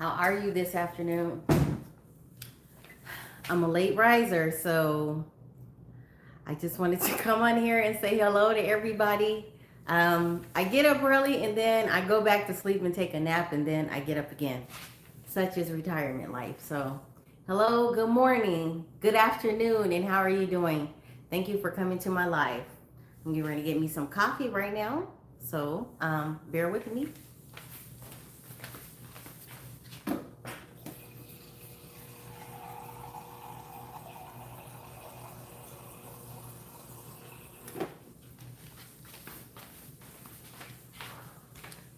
How are you this afternoon? I'm a late riser, so I just wanted to come on here and say hello to everybody. I get up early and then I go back to sleep and take a nap and then I get up again. Such is retirement life. So, hello, good morning, good afternoon, and how are you doing? Thank you for coming to my live. I'm getting ready to get me some coffee right now, so bear with me.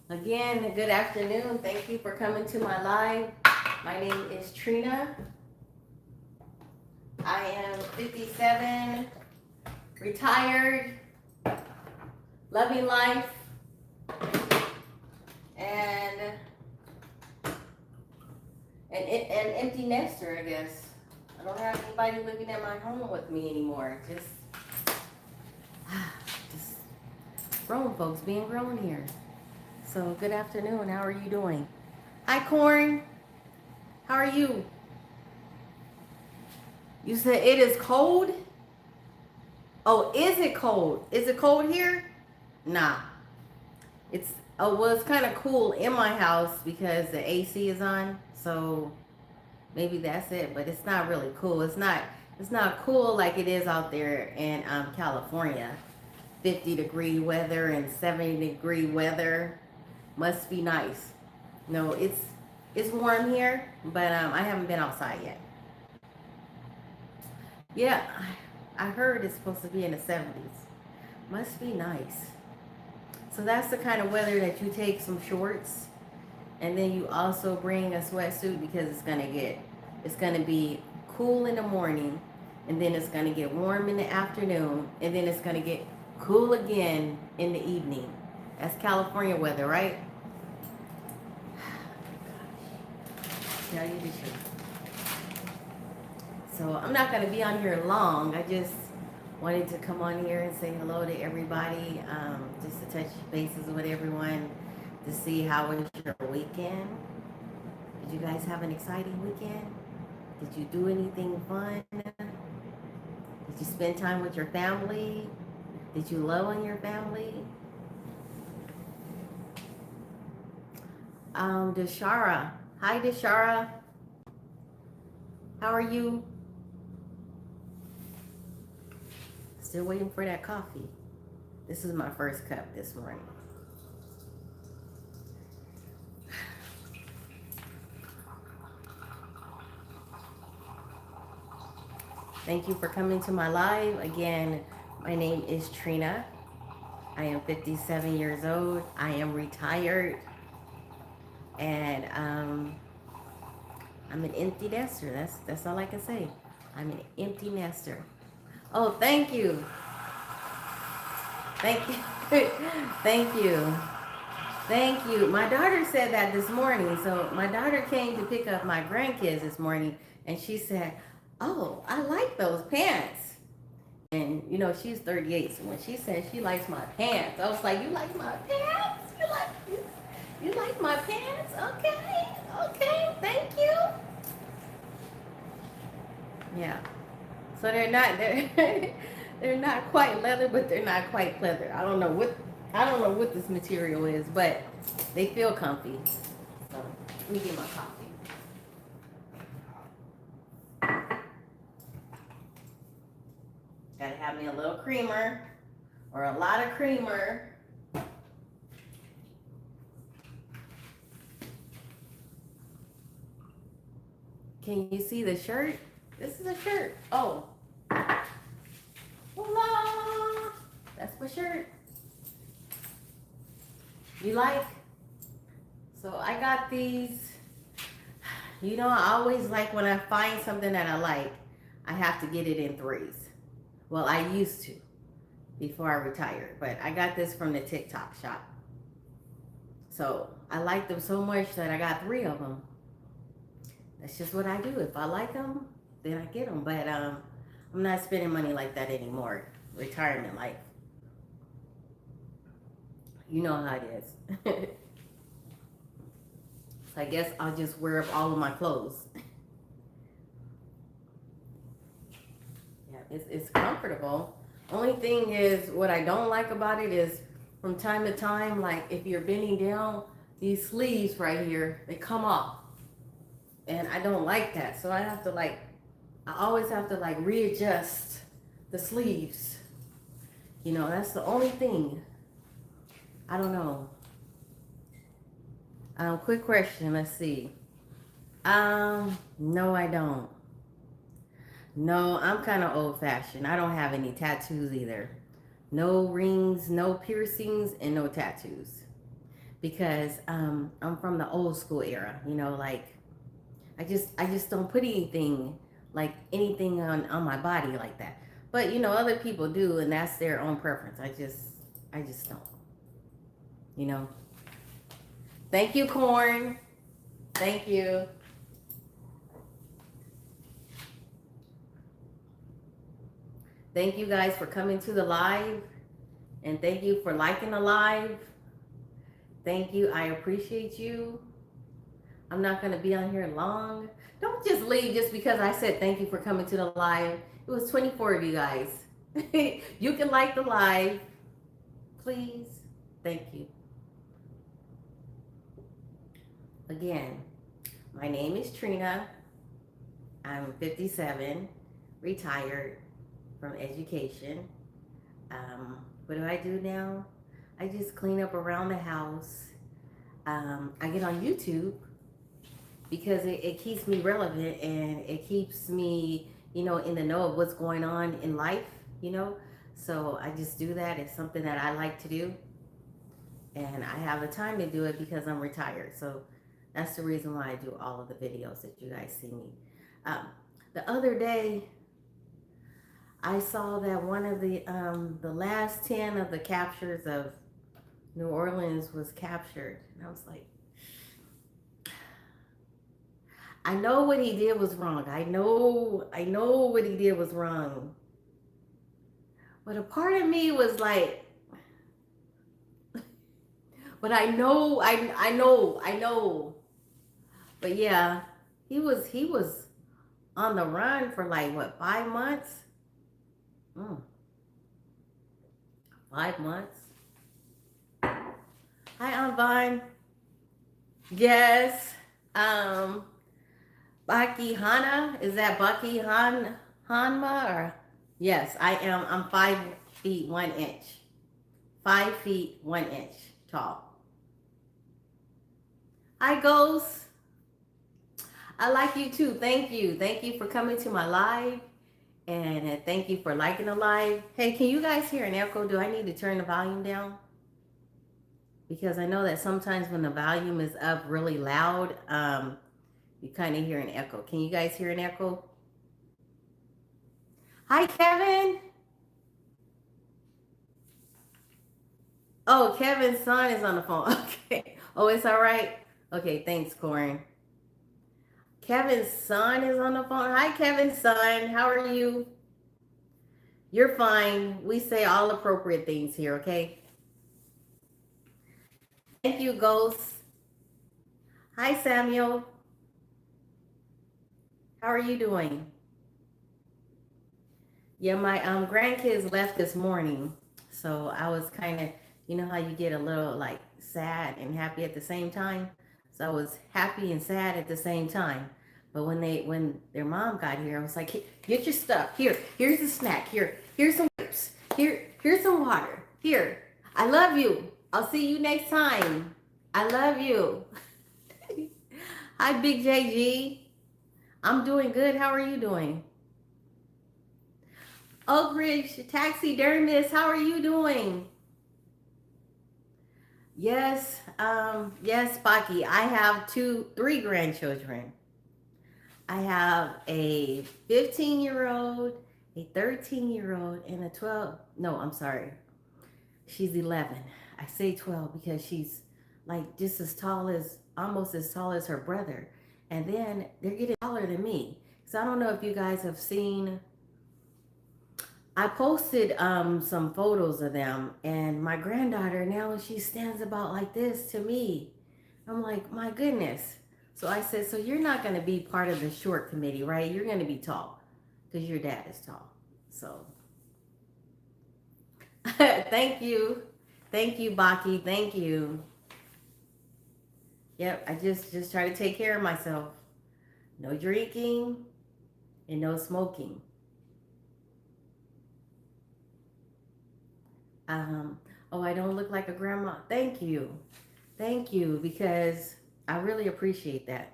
Again, good afternoon. Thank you for coming to my live. My name is Trina. I am 57, retired, loving life, and an empty nester, I guess. I don't have anybody living at my home with me anymore. Just grown folks being grown here. So, good afternoon. How are you doing? Hi, Corn. How are you? You said it is cold? Oh, is it cold? Is it cold here? Nah. It's kind of cool in my house because the AC is on. So, maybe that's it, but it's not really cool. It's not cool like it is out there in California. 50-degree weather and 70-degree weather. Must be nice. No, it's warm here, but I haven't been outside yet. Yeah, I heard it's supposed to be in the 70s. Must be nice. So that's the kind of weather that you take some shorts and then you also bring a sweatsuit because it's gonna be cool in the morning and then it's gonna get warm in the afternoon and then it's gonna get cool again in the evening. That's California weather, right? Tell you the truth. So I'm not going to be on here long. I just wanted to come on here and say hello to everybody, just to touch bases with everyone, to see how was your weekend. Did you guys have an exciting weekend? Did you do anything fun? Did you spend time with your family? Did you love on your family? Deshara. Hi, Deshara. How are you? Still waiting for that coffee. This is my first cup this morning. Thank you for coming to my live. Again, my name is Trina. I am 57 years old. I am retired. And I'm an empty nester. That's all I can say. I'm an empty nester. Oh, thank you. Thank you. Thank you. Thank you. My daughter said that this morning. So my daughter came to pick up my grandkids this morning and she said, "Oh, I like those pants." And you know, she's 38. So when she said she likes my pants, I was like, "You like my pants? You like my pants? Okay. Okay. Thank you." Yeah. So they're not quite leather, but they're not quite pleather. I don't know what this material is, but they feel comfy. So let me get my coffee. Gotta have me a little creamer or a lot of creamer. Can you see the shirt? This is a shirt. Oh. Voila! That's my shirt. You like? So I got these. You know, I always like when I find something that I like, I have to get it in threes. Well, I used to before I retired, but I got this from the TikTok shop. So I like them so much that I got 3 of them. That's just what I do. If I like them, then I get them. But I'm not spending money like that anymore. Retirement life. You know how it is. So I guess I'll just wear up all of my clothes. Yeah, it's comfortable. Only thing is, what I don't like about it is from time to time, like if you're bending down, these sleeves right here, they come off. And I don't like that. So I have to like, I always have to like readjust the sleeves. You know, that's the only thing. I don't know. Quick question. Let's see. No, I don't. No, I'm kind of old fashioned. I don't have any tattoos either. No rings, no piercings, and no tattoos. Because I'm from the old school era. You know, like I just don't put anything like anything on my body like that. But you know, other people do, and that's their own preference. I just don't. You know. Thank you, Corn. Thank you. Thank you guys for coming to the live, and thank you for liking the live. Thank you. I appreciate you. I'm not going to be on here long. Don't just leave just because I said thank you for coming to the live. It was 24 of you guys. You can like the live, please. Thank you. Again, my name is Trina. I'm 57, retired from education. What do I do now? I just clean up around the house. I get on YouTube because it keeps me relevant and it keeps me, you know, in the know of what's going on in life, you know. So I just do that. It's something that I like to do. And I have the time to do it because I'm retired. So that's the reason why I do all of the videos that you guys see me. The other day, I saw that one of the last 10 of the captures of New Orleans was captured. And I was like, I know what he did was wrong. I know what he did was wrong. But a part of me was like, but I know. But yeah, he was on the run for like what, 5 months? 5 months. Hi, Aunt Vine. Yes. Baki Hana, is that Baki Hanma or? Yes, I am. I'm 5 feet 1 inch. 5 feet 1 inch tall. Hi, Ghost. I like you too. Thank you. Thank you for coming to my live. And thank you for liking the live. Hey, can you guys hear an echo? Do I need to turn the volume down? Because I know that sometimes when the volume is up really loud, you kind of hear an echo. Can you guys hear an echo? Hi, Kevin. Oh, Kevin's son is on the phone. Okay. Oh, it's all right? Okay, thanks, Corin. Kevin's son is on the phone. Hi, Kevin's son. How are you? You're fine. We say all appropriate things here, okay? Thank you, Ghost. Hi, Samuel. How are you doing? Yeah, my grandkids left this morning. So I was kind of, you know how you get a little like sad and happy at the same time? So I was happy and sad at the same time. But when their mom got here, I was like, get your stuff. Here's a snack. Here's some chips. Here's some water. Here. I love you. I'll see you next time. I love you. Hi, Big JG. I'm doing good. How are you doing? Oak Ridge Taxidermist, how are you doing? Yes, yes, Baki. I have 3 grandchildren. I have a 15-year-old, a 13-year-old, and a 12. No, I'm sorry. She's 11. I say 12 because she's like just almost as tall as her brother. And then they're getting taller than me. So I don't know if you guys have seen, I posted some photos of them, and my granddaughter now she stands about like this to me. I'm like, my goodness. So I said, so you're not going to be part of the short committee, right? You're going to be tall because your dad is tall. So thank you. Thank you, Baki. Thank you. Yep, I just try to take care of myself. No drinking and no smoking. Um, oh, I don't look like a grandma. Thank you. Thank you, because I really appreciate that.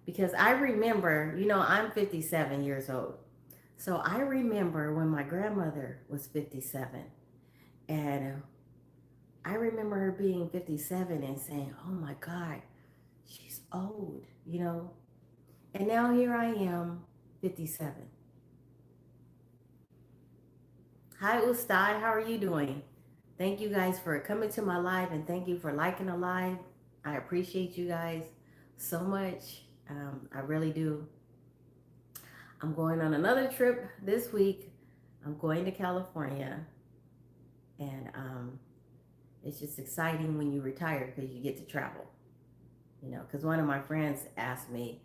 Because I remember, I'm 57 years old. So I remember when my grandmother was 57. And I remember her being 57 and saying, oh my God, she's old. And now here I am, 57. Hi, Ustad. How are you doing? Thank you guys for coming to my live, and thank you for liking the live. I appreciate you guys so much. I really do. I'm going on another trip this week. I'm going to California, and it's just exciting when you retire because you get to travel. Because one of my friends asked me,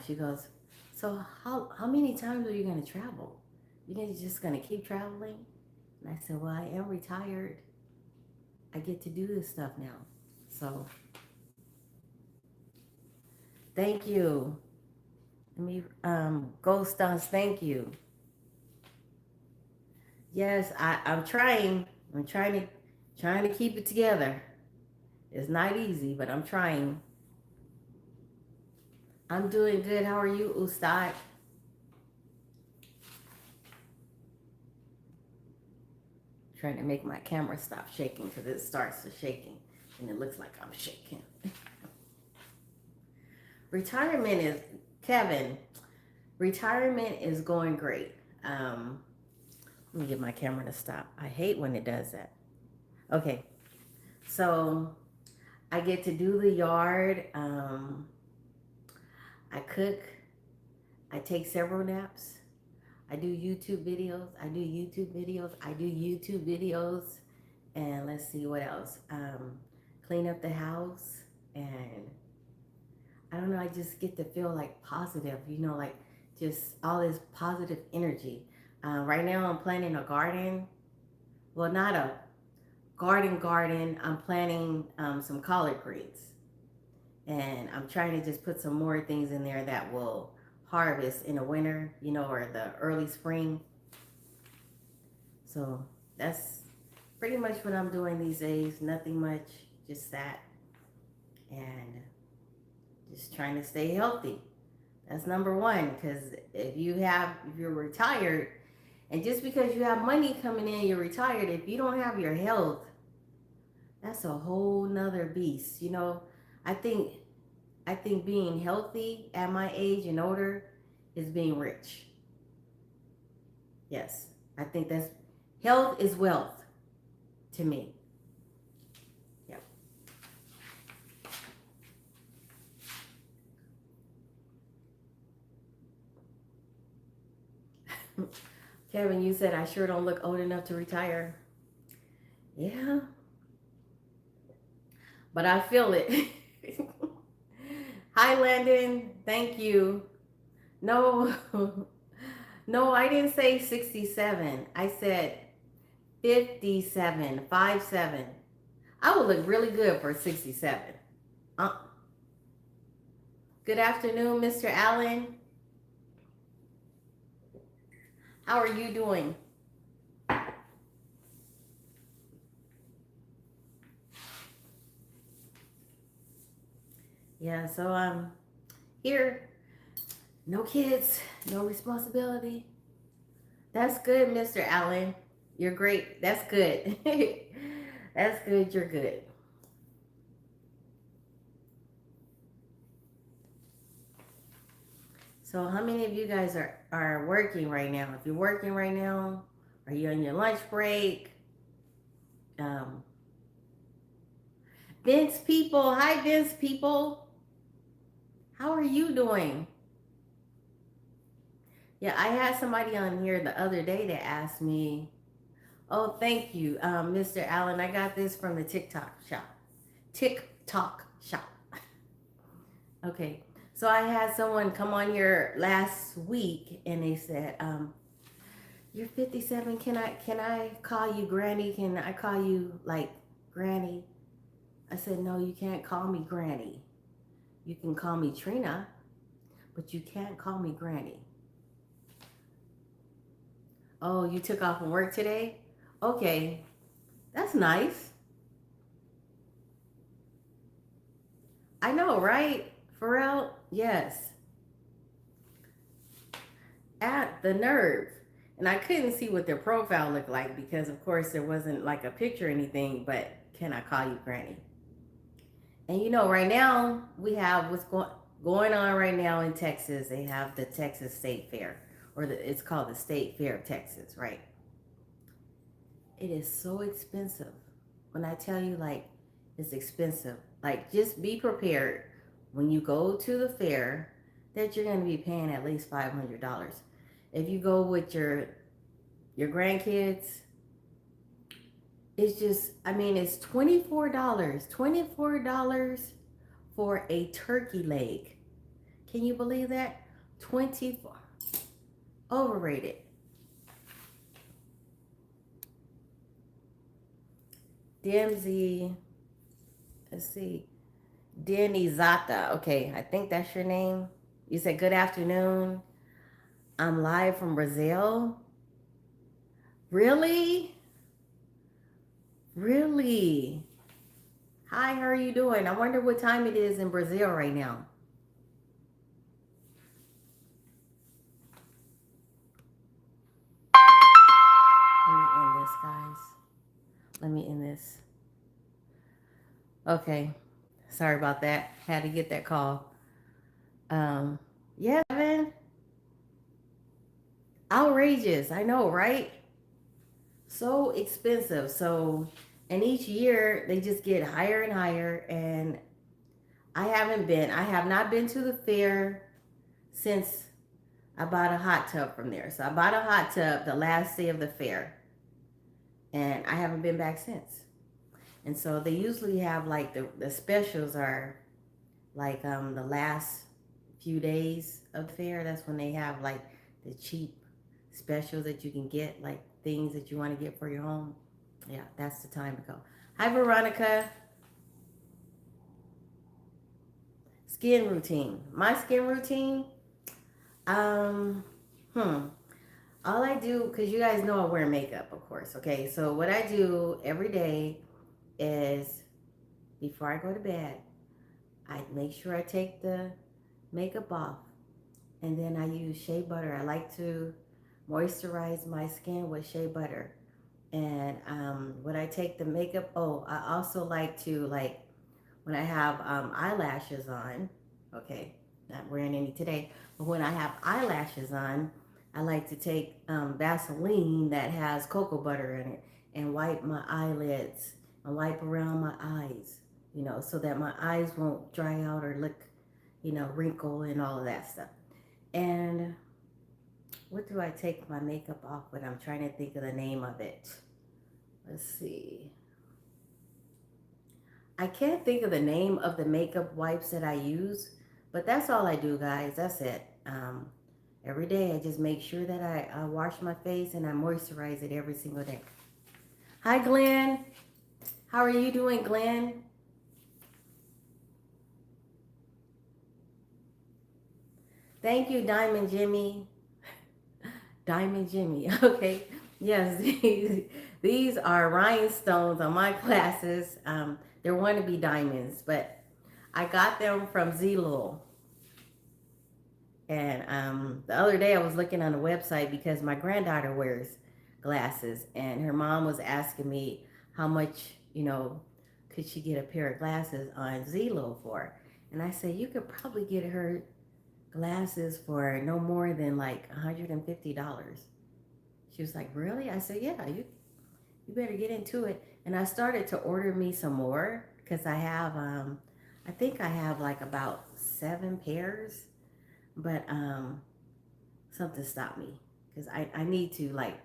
she goes, "So how many times are you going to travel? You're just going to keep traveling?" And I said, "Well, I am retired. I get to do this stuff now." So thank you. Let me Ghost Dance, thank you. Yes, I'm trying. I'm trying to keep it together. It's not easy, but I'm trying. I'm doing good. How are you, Ustad? Trying to make my camera stop shaking because it starts to shaking and it looks like I'm shaking. Retirement is Kevin. Retirement is going great. Let me get my camera to stop. I hate when it does that. Okay, so I get to do the yard. I cook. I take several naps. I do YouTube videos. I do YouTube videos. I do YouTube videos. And let's see what else. Clean up the house. And I don't know, I just get to feel like positive, like just all this positive energy. Right now I'm planting a garden. Well, not a garden. I'm planting some collard greens. And I'm trying to just put some more things in there that will harvest in the winter, or the early spring. So that's pretty much what I'm doing these days. Nothing much, just that. And just trying to stay healthy. That's number one, because if you're retired, and just because you have money coming in, you're retired, if you don't have your health, that's a whole nother beast. I think I think being healthy at my age and older is being rich. Yes. I think that's health is wealth to me. Yeah. Kevin, you said I sure don't look old enough to retire. Yeah, but I feel it. Hi, Landon. Thank you. No, no, I didn't say 67. I said 57, 57. I would look really good for 67. Uh, Good afternoon, Mr. Allen. How are you doing? Yeah, so here, no kids, no responsibility. That's good, Mr. Allen. You're great. That's good. That's good. You're good. So, how many of you guys are working right now? If you're working right now, are you on your lunch break? Um, Vince people, hi Vince people. How are you doing? Yeah, I had somebody on here the other day that asked me, "Oh, thank you, Mr. Allen. I got this from the TikTok shop. TikTok shop. Okay. So I had someone come on here last week and they said, you're 57. Can I call you Granny? Can I call you like Granny? I said, no, you can't call me Granny. You can call me Trina, but you can't call me Granny. Oh, you took off from work today? Okay, that's nice. I know, right? Pharrell? Yes. At the nerve. And I couldn't see what their profile looked like because, of course, there wasn't like a picture or anything, but can I call you Granny? And right now we have what's going on right now in Texas. They have the Texas State Fair, or it's called the State Fair of Texas, right? It is so expensive. When I tell you, like, it's expensive, like, just be prepared when you go to the fair that you're going to be paying at least $500. If you go with your grandkids, it's just, I mean, it's $24. $24 for a turkey leg. Can you believe that? 24. Overrated. DMZ, let's see. Denizata. Okay, I think that's your name. You said good afternoon. I'm live from Brazil. Really? Really? Hi, how are you doing? I wonder what time it is in Brazil right now. Let me end this, guys. Let me end this. Okay. Sorry about that. Had to get that call. Yeah, Evan. Outrageous. I know, right? So expensive. So, and each year they just get higher and higher. And I have not been to the fair since I bought a hot tub from there. So I bought a hot tub the last day of the fair. And I haven't been back since. And so they usually have like the specials are like the last few days of the fair. That's when they have like the cheap specials that you can get, like things that you want to get for your home. Yeah, that's the time to go. Hi, Veronica. Skin routine. My skin routine. Um, hmm. All I do, because you guys know I wear makeup, of course. Okay, so what I do every day is before I go to bed, I make sure I take the makeup off, and then I use shea butter. I like to moisturize my skin with shea butter. And when I take the makeup, oh, I also like to, like, when I have eyelashes on, okay, not wearing any today, but when I have eyelashes on, I like to take Vaseline that has cocoa butter in it and wipe my eyelids and wipe around my eyes, so that my eyes won't dry out or look, wrinkle and all of that stuff. And what do I take my makeup off with? I'm trying to think of the name of it. Let's see. I can't think of the name of the makeup wipes that I use, but that's all I do, guys. That's it. Every day I just make sure that I wash my face and I moisturize it every single day. Hi, Glenn. How are you doing, Glenn? Thank you, Diamond Jimmy. Diamond Jimmy. Okay. Yes, these are rhinestones on my glasses. They're wannabe diamonds, but I got them from Zillow. And the other day I was looking on the website because my granddaughter wears glasses, and her mom was asking me how much, could she get a pair of glasses on Zillow for. And I said, you could probably get her glasses for no more than like $150. She was like, really? I said, yeah, you better get into it. And I started to order me some more because I have, I think I have like about 7 pairs, but something stopped me because I need to like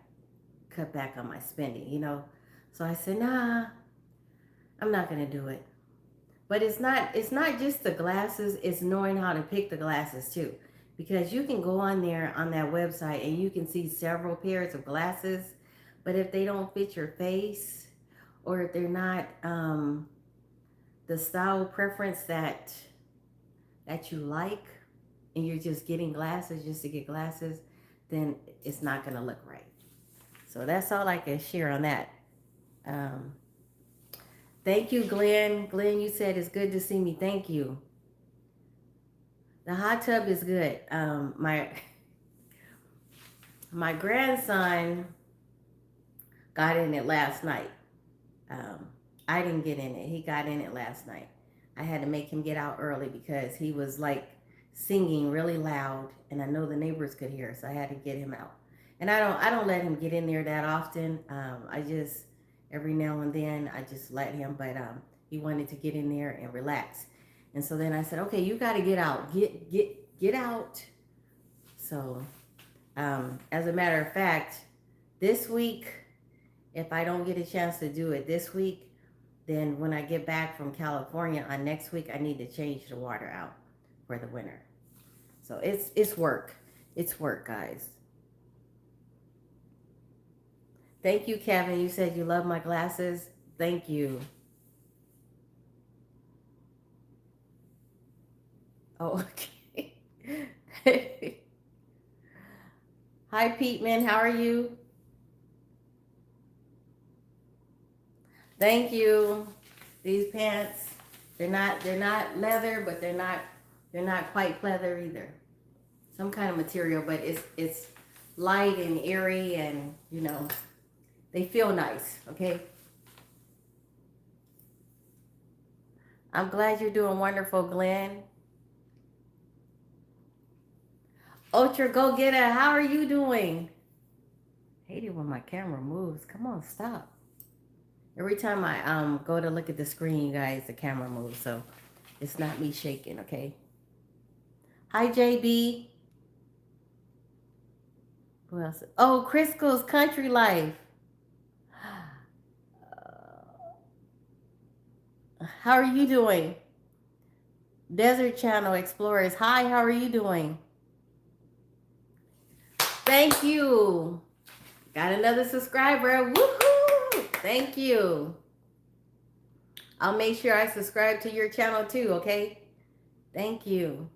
cut back on my spending. So I said, nah, I'm not going to do it. But it's not just the glasses, it's knowing how to pick the glasses too. Because you can go on there on that website and you can see several pairs of glasses, but if they don't fit your face or if they're not the style preference that you like and you're just getting glasses just to get glasses, then it's not going to look right. So that's all I can share on that. Um, Thank you, Glenn. Glenn, you said it's good to see me. Thank you. The hot tub is good. My grandson got in it last night. Um, I didn't get in it. He got in it last night. I had to make him get out early because he was like singing really loud, and I know the neighbors could hear, so I had to get him out. And I don't let him get in there that often. I just every now and then I just let him, but he wanted to get in there and relax, and so then I said, okay, you got to get out, get out. So as a matter of fact, this week, if I don't get a chance to do it this week, then when I get back from California on next week, I need to change the water out for the winter. So it's work. It's work, guys. Thank you, Kevin. You said you love my glasses. Thank you. Oh, okay. Hi, Peteman. How are you? Thank you. These pants, they're not leather, but they're not quite pleather either. Some kind of material, but it's light and airy, and they feel nice. Okay. I'm glad you're doing wonderful, Glenn. Ultra Go Getter, how are you doing? I hate it when my camera moves. Come on, stop. Every time I go to look at the screen, you guys, the camera moves, so it's not me shaking, okay? Hi, JB. Who else? Oh, Crisco's Country Life. How are you doing? Desert Channel Explorers. Hi, how are you doing? Thank you. Got another subscriber. Woohoo! Thank you. I'll make sure I subscribe to your channel too, okay? Thank you.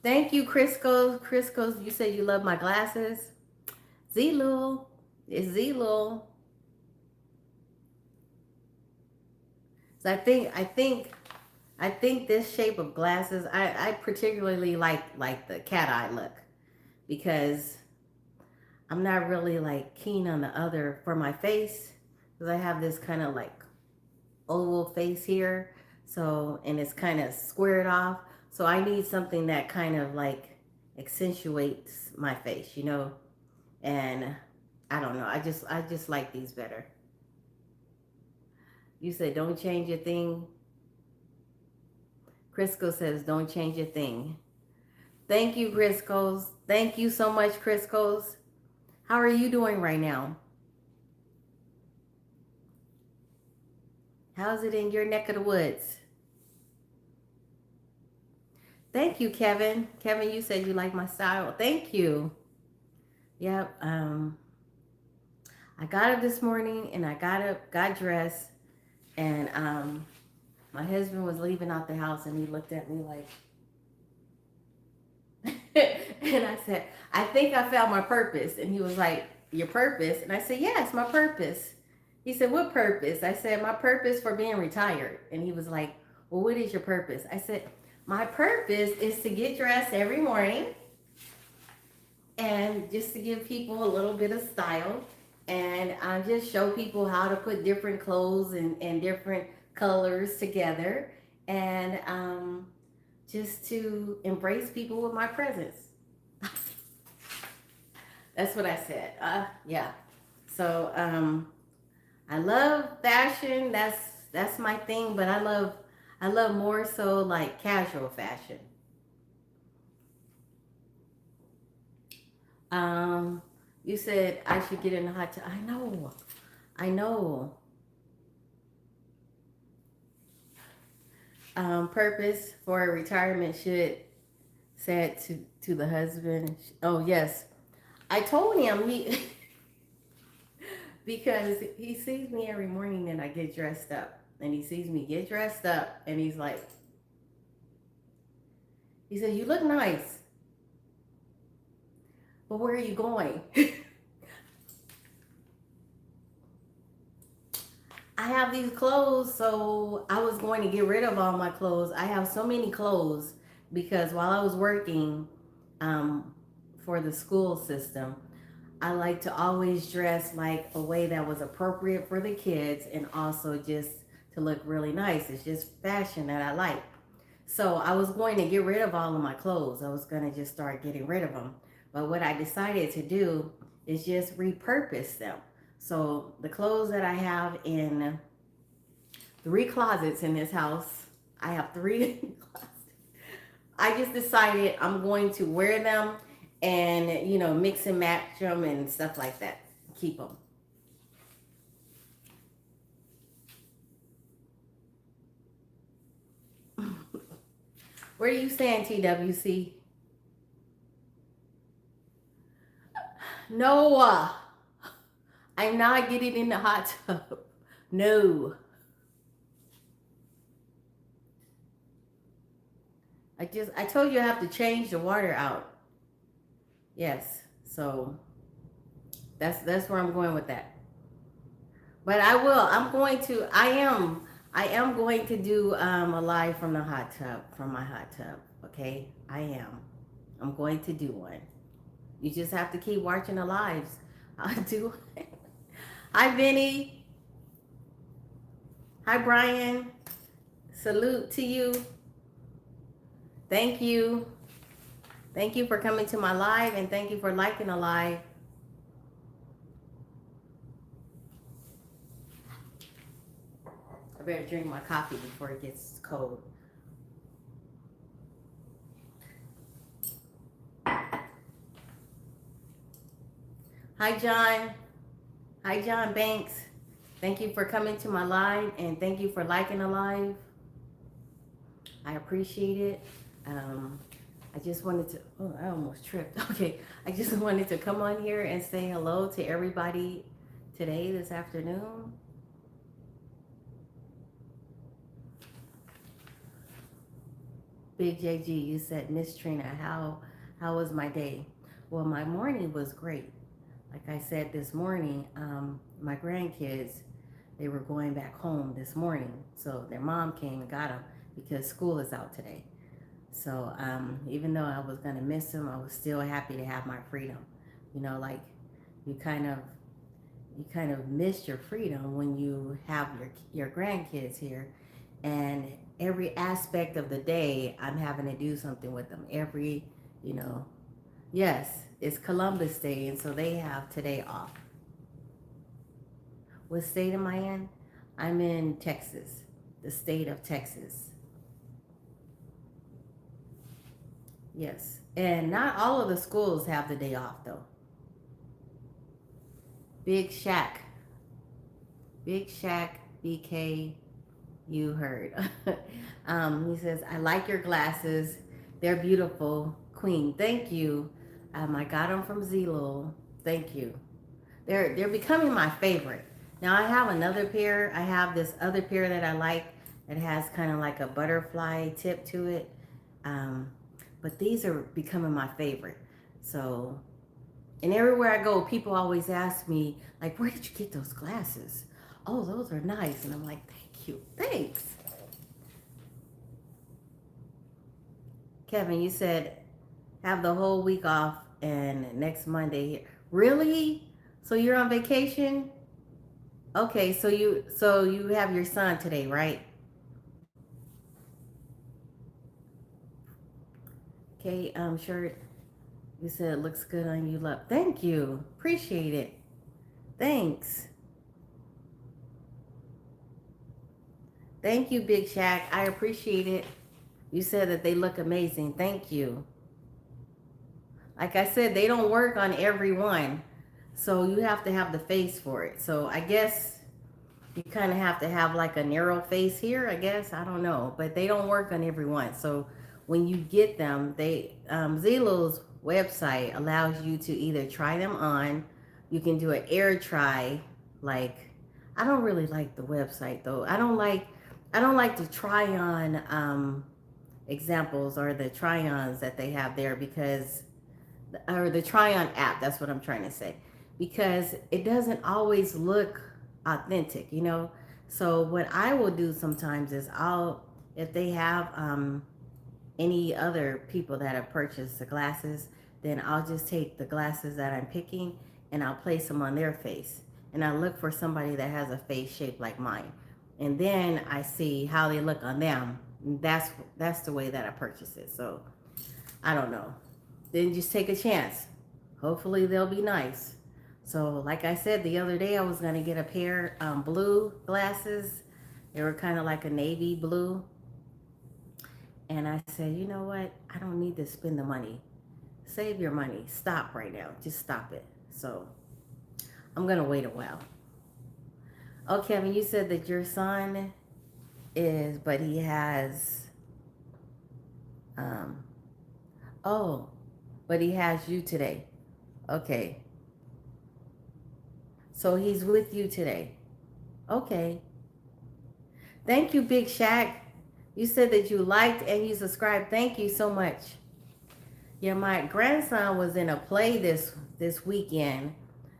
Thank you, Crisco. Crisco, you said you love my glasses. Zilul. It's Zilul. So I think this shape of glasses, I particularly like the cat eye look because I'm not really like keen on the other for my face because I have this kind of like oval face here. So, and it's kind of squared off. So I need something that kind of like accentuates my face. And I don't know. I just like these better. You said don't change a thing. Crisco says don't change a thing. Thank you, Crisco's. Thank you so much, Crisco's. How are you doing right now? How's it in your neck of the woods? Thank you, Kevin. Kevin, you said you like my style. Thank you. Yep. I got up this morning and I got dressed, and my husband was leaving out the house and he looked at me like, and I said, I think I found my purpose. And he was like, your purpose? And I said, yes, my purpose. He said, what purpose? I said, my purpose for being retired. And he was like, well, what is your purpose? I said, my purpose is to get dressed every morning and just to give people a little bit of style, and just show people how to put different clothes and different colors together, and just to embrace people with my presence. That's what I said. Yeah. So I love fashion. That's my thing, but I love more so like casual fashion. Um, you said I should get in the hot tub. I know. I know. Purpose for retirement should said to the husband. Oh yes, I told him he because he sees me every morning and I get dressed up, and he sees me get dressed up, and he's like, he said, "You look nice, but where are you going?" I have these clothes, so I was going to get rid of all my clothes. I have so many clothes because while I was working um, for the school system, I like to always dress like a way that was appropriate for the kids and also just to look really nice. It's just fashion that I like. So I was going to get rid of all of my clothes. I was going to just start getting rid of them. But what I decided to do is just repurpose them. So the clothes that I have in 3 closets in this house, I have three closets. I just decided I'm going to wear them and, mix and match them and stuff like that. Keep them. What are you saying, TWC? Noah, I'm not getting in the hot tub. No. I told you I have to change the water out. Yes. So that's where I'm going with that. But I will. I am going to do a live from the hot tub, from my hot tub. Okay? I am. I'm going to do one. You just have to keep watching the lives. I'll do it. Hi, Vinny. Hi, Brian. Salute to you. Thank you. Thank you for coming to my live, and thank you for liking the live. I better drink my coffee before it gets cold. Hi, John. Hi, John Banks. Thank you for coming to my live, and thank you for liking the live. I appreciate it. I just wanted to, oh, I almost tripped. Okay. I just wanted to come on here and say hello to everybody today, this afternoon. Big JG, you said, Miss Trina, how was my day? Well, my morning was great. Like I said this morning, my grandkids, they were going back home this morning. So their mom came and got them because school is out today. So even though I was gonna miss them, I was still happy to have my freedom. Like you kind of miss your freedom when you have your grandkids here, and every aspect of the day I'm having to do something with them. You know, yes, it's Columbus Day, and so they have today off. What state am I in? I'm in Texas, the state of Texas. Yes. And not all of the schools have the day off, though. Big Shack. Big Shack BK, you heard. He says, I like your glasses. They're beautiful. Queen, thank you. I got them from Zelo. Thank you. They're becoming my favorite. Now I have another pair. I have this other pair that I like. It has kind of like a butterfly tip to it. But these are becoming my favorite. So, and everywhere I go, people always ask me, like, where did you get those glasses? Oh, those are nice. And I'm like, thank you. Thanks. Kevin, you said have the whole week off and next Monday. Really? So you're on vacation? Okay, so you have your son today, right? Okay, shirt. You said it looks good on you. Love. Thank you. Appreciate it. Thanks. Thank you, Big Shack. I appreciate it. You said that they look amazing. Thank you. Like I said, they don't work on everyone. So you have to have the face for it. So I guess You kind of have to have like a narrow face here, I guess. I don't know, but they don't work on everyone. So when you get them, they Zillow's website allows you to either try them on. You can do an air try. Like, I don't really like the website though. I don't like to try on examples or the try-ons that they have there because or the try on app, that's what I'm trying to say, because it doesn't always look authentic, you know. So what I will do sometimes is I'll, if they have any other people that have purchased the glasses, then I'll just take the glasses that I'm picking and I'll place them on their face, and I look for somebody that has a face shaped like mine, and then I see how they look on them. That's the way that I purchase it. So I don't know, then just take a chance. Hopefully they'll be nice. So like I said the other day, I was gonna get a pair blue glasses. They were kind of like a navy blue. And I said, you know what? I don't need to spend the money. Save your money. Stop right now. Just stop it. So I'm gonna wait a while. Oh, Kevin, you said that your son is, but he has, um, oh, but he has you today. Okay. So he's with you today. Okay. Thank you, Big Shaq. You said that you liked and you subscribed. Thank you so much. Yeah, my grandson was in a play this weekend,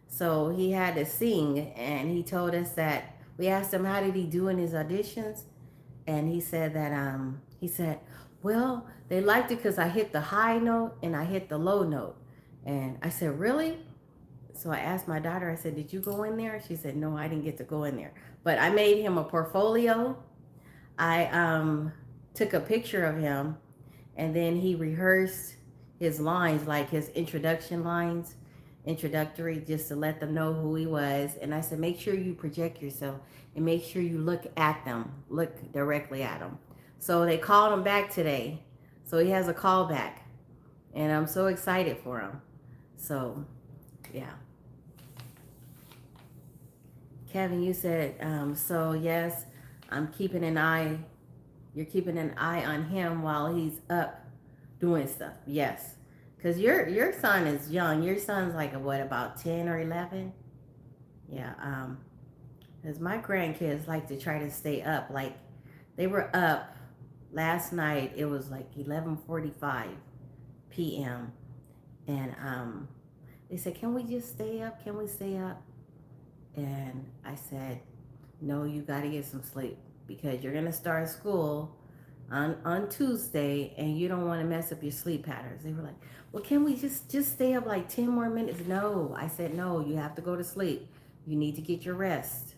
so he had to sing, and he told us that we asked him how did he do in his auditions, and he said that well, they liked it because I hit the high note and I hit the low note, and I said really. So I asked my daughter, I said, did you go in there? She said, no, I didn't get to go in there. But I made him a portfolio. I took a picture of him, and then he rehearsed his lines, like his introduction lines, introductory, just to let them know who he was. And I said, make sure you project yourself and make sure you look at them, look directly at them. So they called him back today. So he has a call back, and I'm so excited for him. So, yeah. Kevin, you said, so yes, I'm keeping an eye. You're keeping an eye on him while he's up doing stuff. Yes, because your son is young. Your son's like what, about 10 or 11? Yeah. Because my grandkids like to try to stay up. Like they were up last night. It was like 11:45 p.m. and they said, "Can we just stay up? Can we stay up?" And I said, no, you got to get some sleep because you're going to start school on Tuesday and you don't want to mess up your sleep patterns. They were like, well, can we just stay up like 10 more minutes? No, I said, no, you have to go to sleep. You need to get your rest.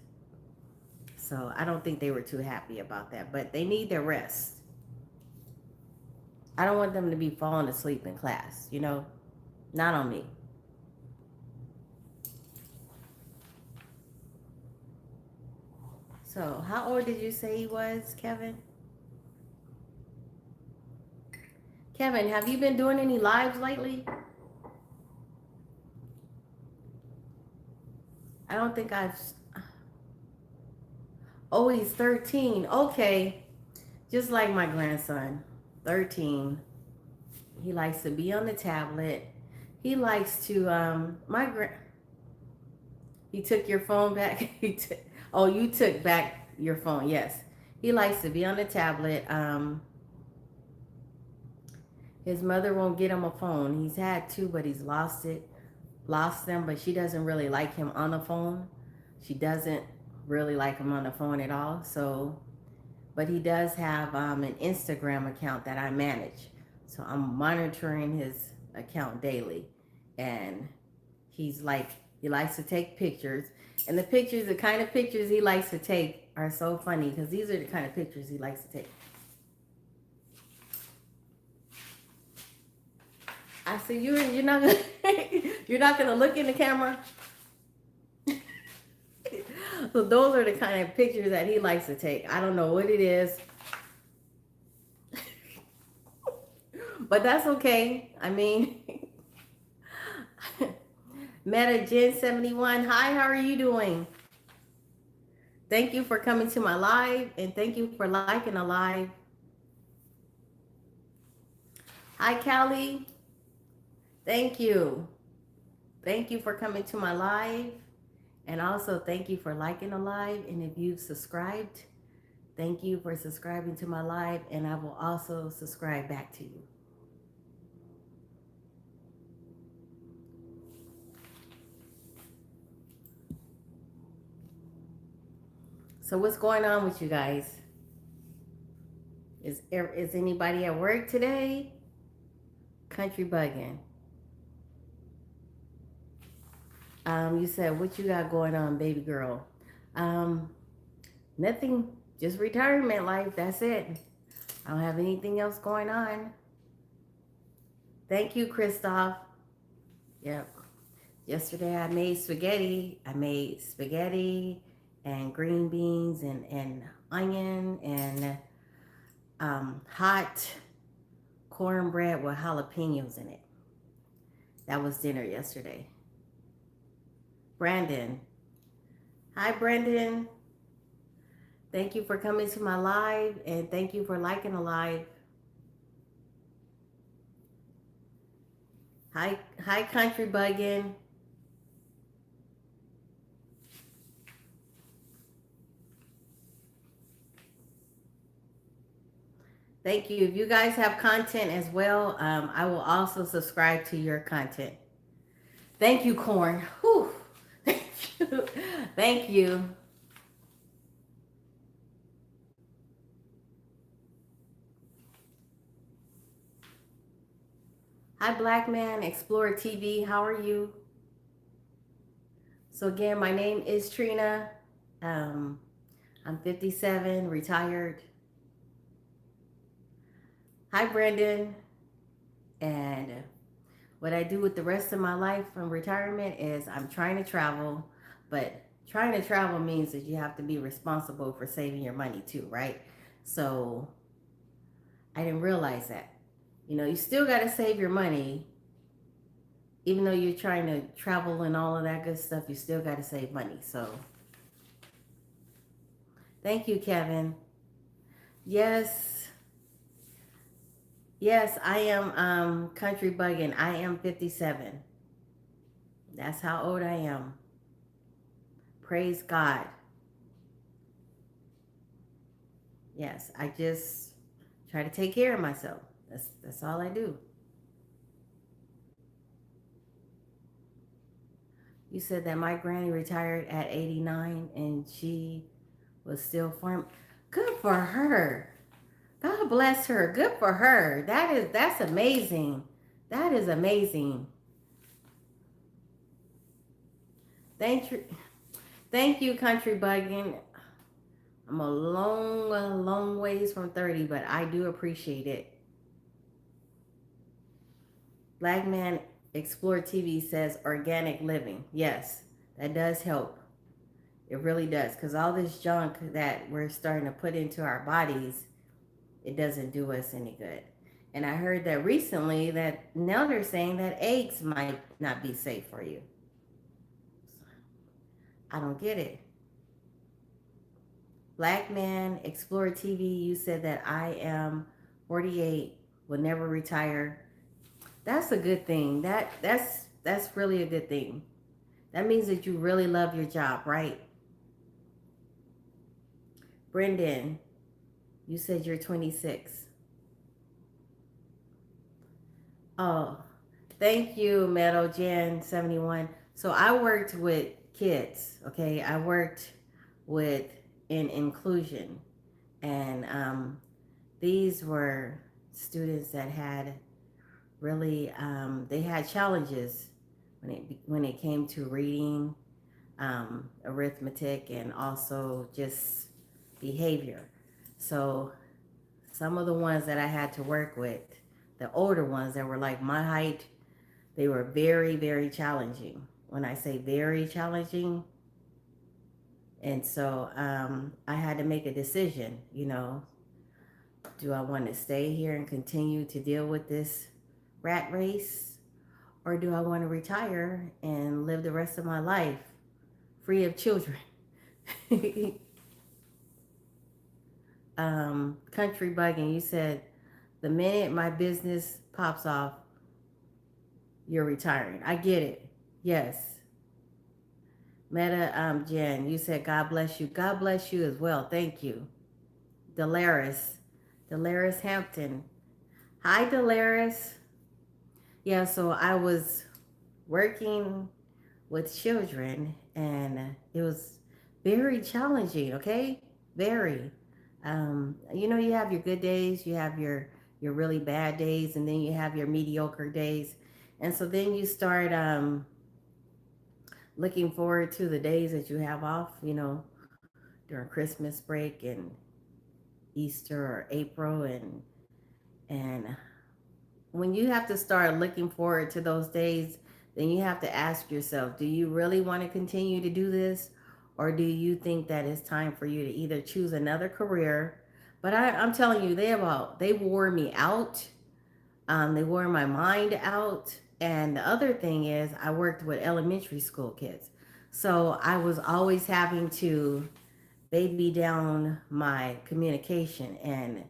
So I don't think they were too happy about that, but they need their rest. I don't want them to be falling asleep in class, you know, not on me. So, how old did you say he was, Kevin? Kevin, have you been doing any lives lately? I don't think I've. Oh, he's 13. Okay. Just like my grandson, 13. He likes to be on the tablet. He likes to, he took your phone back. Oh, you took back your phone. Yes. He likes to be on the tablet. His mother won't get him a phone. He's had two, but he's lost them, but she doesn't really like him on the phone. She doesn't really like him on the phone at all. So, but he does have an Instagram account that I manage. So I'm monitoring his account daily. And he likes to take pictures. And the kind of pictures he likes to take are so funny because these are the kind of pictures he likes to take. I said, you're not gonna you're not gonna look in the camera. So those are the kind of pictures that he likes to take. I don't know what it is, but that's okay. I mean, Meta Gen 71. Hi, how are you doing? Thank you for coming to my live, and thank you for liking a live. Hi, Callie. Thank you. Thank you for coming to my live. And also, thank you for liking a live. And if you've subscribed, thank you for subscribing to my live. And I will also subscribe back to you. So, what's going on with you guys? Is anybody at work today? Country bugging. You said, what you got going on, baby girl? Um, Nothing. Just retirement life. That's it. I don't have anything else going on. Thank you, Christoph. Yep. Yesterday I made spaghetti. I made spaghetti and green beans and onion and hot cornbread with jalapenos in it. That was dinner yesterday. Brandon. Hi, Brandon. Thank you for coming to my live and thank you for liking the live. Hi, country bugging. Thank you. If you guys have content as well, I will also subscribe to your content. Thank you, Corn. Whew. Thank you. Thank you. Hi, Black Man, Explorer TV. How are you? So again, my name is Trina. Um, I'm 57, retired. Hi, Brendan. And what I do with the rest of my life from retirement is I'm trying to travel, but trying to travel means that you have to be responsible for saving your money too, right? So I didn't realize that. You still got to save your money, even though you're trying to travel and all of that good stuff, you still got to save money. So thank you, Kevin. Yes, yes, I am country bugging. I am 57. That's how old I am. Praise God. Yes, I just try to take care of myself. That's all I do. You said that my granny retired at 89 and she was still farm. Good for her. God bless her. Good for her. That's amazing. That is amazing. Thank you. Thank you, country bugging. I'm a long ways from 30, but I do appreciate it. Black Man Explore TV says organic living. Yes, that does help. It really does. Because all this junk that we're starting to put into our bodies, it doesn't do us any good. And I heard that recently that now they're saying that eggs might not be safe for you. I don't get it. Black Man Explore TV, you said that I am 48, will never retire. That's a good thing. That's really a good thing. That means that you really love your job, right? Brendan, you said you're 26. Oh, thank you, Meadow Jan 71. So I worked with kids, okay? I worked with in inclusion. And these were students that had really, they had challenges when it came to reading, arithmetic, and also just behavior. So some of the ones that I had to work with, the older ones that were like my height, they were very, very challenging. When I say very challenging, and so I had to make a decision, do I want to stay here and continue to deal with this rat race? Or do I want to retire and live the rest of my life free of children? Country Bugging, you said the minute my business pops off, you're retiring. I get it. Yes. Meta Jen, you said God bless you. God bless you as well. Thank you. Delaris. Delaris Hampton. Hi, Delaris. Yeah, so I was working with children and it was very challenging, okay? Very. You have your good days, you have your really bad days, and then you have your mediocre days. And so then you start looking forward to the days that you have off, during Christmas break and Easter or April and when you have to start looking forward to those days, then you have to ask yourself, do you really want to continue to do this? Or do you think that it's time for you to either choose another career? But I'm telling you, they wore me out. They wore my mind out. And the other thing is, I worked with elementary school kids. So I was always having to baby down my communication and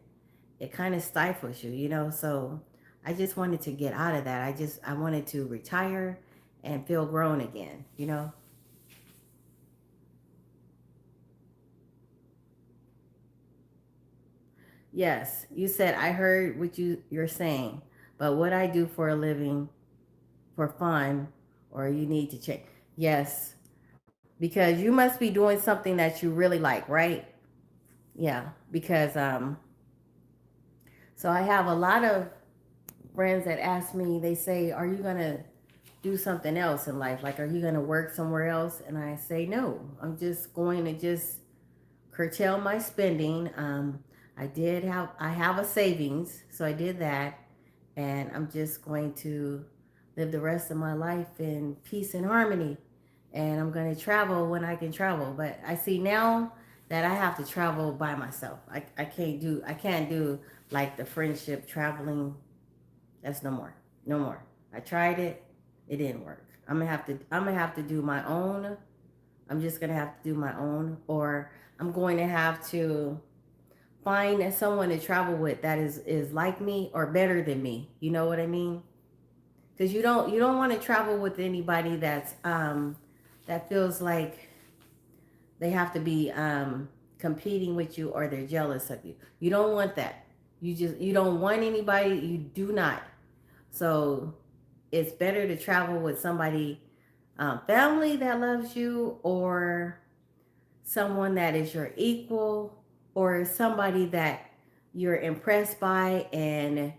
it kind of stifles you. So I just wanted to get out of that. I wanted to retire and feel grown again. Yes, you said I heard what you're saying, but what I do for a living for fun or you need to check. Yes, because you must be doing something that you really like, right? Yeah, because so I have a lot of friends that ask me, they say, "Are you going to do something else in life? Like, are you going to work somewhere else?" And I say, "No, I'm just going to just curtail my spending." I have a savings, so I did that, and I'm just going to live the rest of my life in peace and harmony. And I'm going to travel when I can travel. But I see now that I have to travel by myself. I can't do like the friendship traveling. That's no more. No more. I tried it. It didn't work. I'm gonna have to do my own. I'm just gonna have to do my own, or I'm going to have to find someone to travel with that is like me or better than me. You know what I mean? Because you don't want to travel with anybody that feels like they have to be competing with you or they're jealous of you. You don't want that. You don't want anybody. You do not. So it's better to travel with somebody, family that loves you, or someone that is your equal, or somebody that you're impressed by, and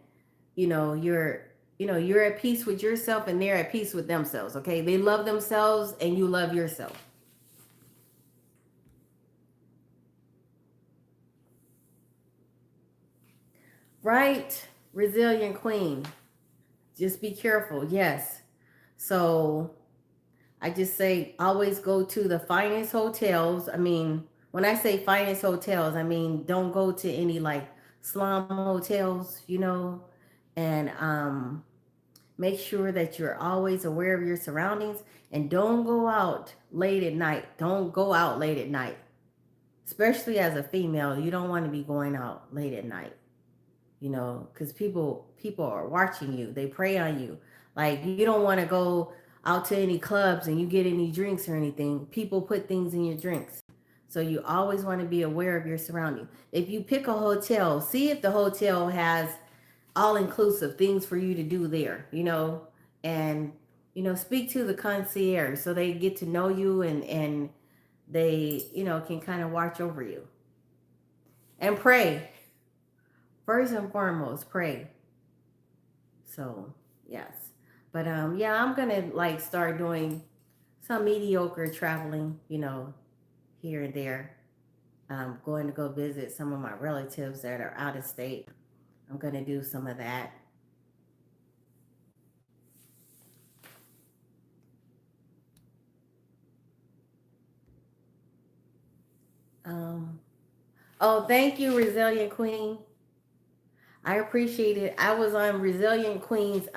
you're at peace with yourself, and they're at peace with themselves. Okay, they love themselves, and you love yourself. Right, resilient queen. Just be careful. Yes. So I just say always go to the finest hotels. I mean, when I say finest hotels, I mean don't go to any like slum hotels, and make sure that you're always aware of your surroundings and don't go out late at night. Don't go out late at night. Especially as a female, you don't want to be going out late at night, because people are watching you. They prey on you. Like you don't want to go out to any clubs and you get any drinks or anything. People put things in your drinks. So you always want to be aware of your surroundings. If you pick a hotel, see if the hotel has all inclusive things for you to do there, and speak to the concierge so they get to know you and they can kind of watch over you. And pray. First and foremost, pray. So, yes. But yeah, I'm gonna like start doing some mediocre traveling, here and there. I'm going to go visit some of my relatives that are out of state. I'm gonna do some of that. Um, oh, thank you, Resilient Queen. I appreciate it. I was on Resilient Queens.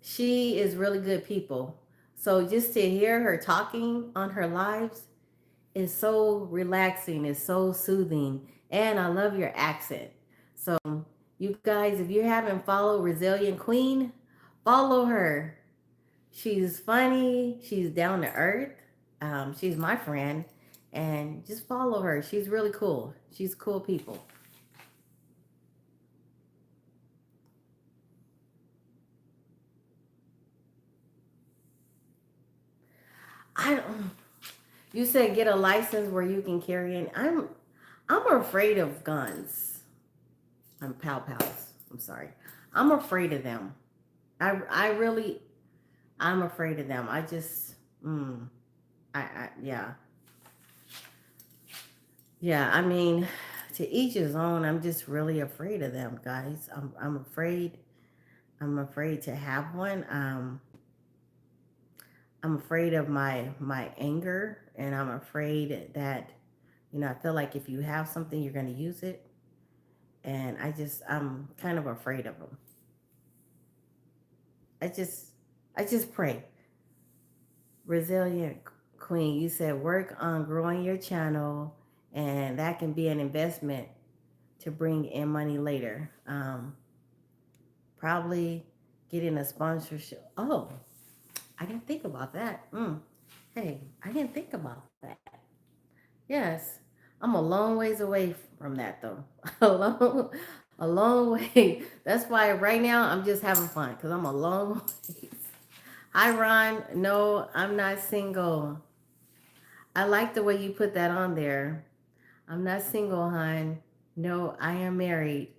She is really good people. So just to hear her talking on her lives is so relaxing, it's so soothing, And I love your accent. So, you guys, if you haven't followed Resilient Queen, follow her. She's funny, she's down to earth. She's my friend, and just follow her. She's really cool. She's cool people. I don't. You said get a license where you can carry in. I'm afraid of guns. I'm pow pows. I'm sorry. I'm afraid of them. I really I'm afraid of them. I just yeah. Yeah, I mean, to each his own. I'm just really afraid of them, guys. I'm afraid. I'm afraid to have one. I'm afraid of my anger, and I'm afraid that I feel like if you have something, you're going to use it, and I'm kind of afraid of them. I just I just pray. Resilient Queen, you said work on growing your channel, and that can be an investment to bring in money later. Probably getting a sponsorship. Oh, I didn't think about that. Hey, I didn't think about that. Yes, I'm a long ways away from that though. A long way. That's why right now I'm just having fun because I'm a long ways. Hi, Ron. No, I'm not single. I like the way you put that on there. I'm not single, hon. No, I am married.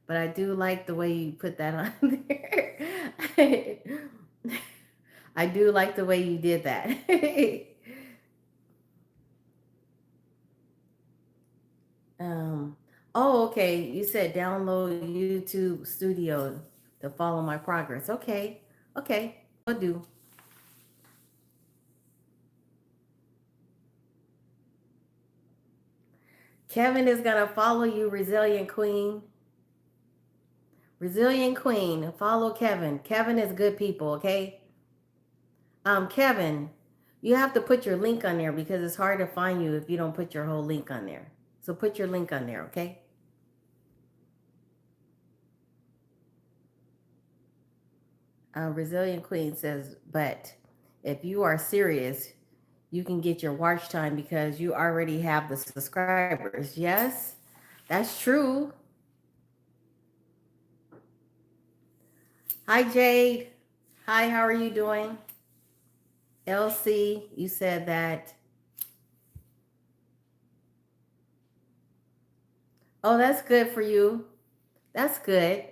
But I do like the way you put that on there. I do like the way you did that. um, oh, okay. You said download YouTube Studio to follow my progress. Okay, okay, I'll do. Kevin is gonna follow you, Resilient Queen. Resilient Queen, follow Kevin. Kevin is good people. Okay. Kevin, you have to put your link on there because it's hard to find you if you don't put your whole link on there. So put your link on there. Okay. Resilient Queen says, but if you are serious, you can get your watch time because you already have the subscribers. Yes, that's true. Hi, Jade. Hi, how are you doing? LC, you said that. Oh, that's good for you. That's good.